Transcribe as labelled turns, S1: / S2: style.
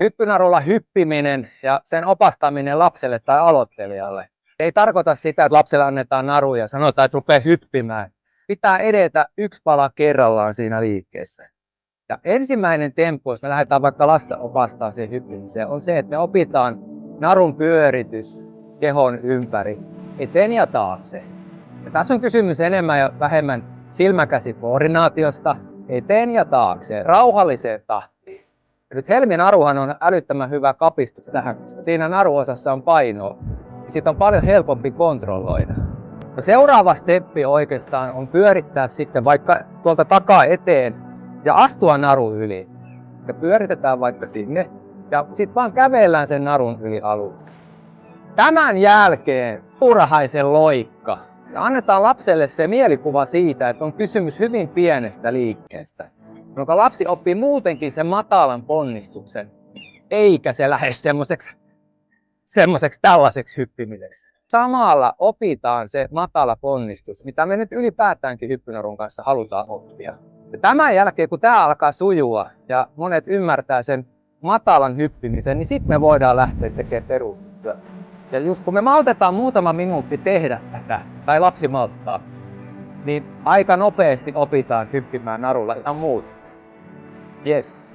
S1: Hyppynarulla hyppiminen ja sen opastaminen lapselle tai aloittelijalle ei tarkoita sitä, että lapselle annetaan naru ja sanotaan, että rupee hyppimään. Pitää edetä yksi pala kerrallaan siinä liikkeessä. Ja ensimmäinen temppu, jos me lähdetään vaikka lasta opastaa siihen hyppimiseen, on se, että me opitaan narun pyöritys kehon ympäri, eteen ja taakse. Ja tässä on kysymys enemmän ja vähemmän silmäkäsikoordinaatiosta, eteen ja taakse, rauhalliseen tahtiin. Ja nyt helminaruhan on älyttömän hyvä kapistus tähän, koska siinä naruosassa on painoa. Ja siitä on paljon helpompi kontrolloida. No seuraava steppi oikeastaan on pyörittää sitten vaikka tuolta takaa eteen ja astua narun yli. Ja pyöritetään vaikka sinne ja sitten vaan kävellään sen narun yli alusta. Tämän jälkeen puurahaisen loikka. Ja annetaan lapselle se mielikuva siitä, että on kysymys hyvin pienestä liikkeestä, jonka lapsi oppii muutenkin sen matalan ponnistuksen, eikä se lähde semmoiseksi tällaiseksi hyppimiseksi. Samalla opitaan se matala ponnistus, mitä me nyt ylipäätäänkin hyppynarun kanssa halutaan oppia. Ja tämän jälkeen, kun tämä alkaa sujua ja monet ymmärtää sen matalan hyppimisen, niin sitten me voidaan lähteä tekemään perustyötä. Ja just kun me maltetaan muutama minuutti tehdä tätä, tai lapsi malttaa, niin aika nopeasti opitaan hyppimään narulla ja muut. Yes.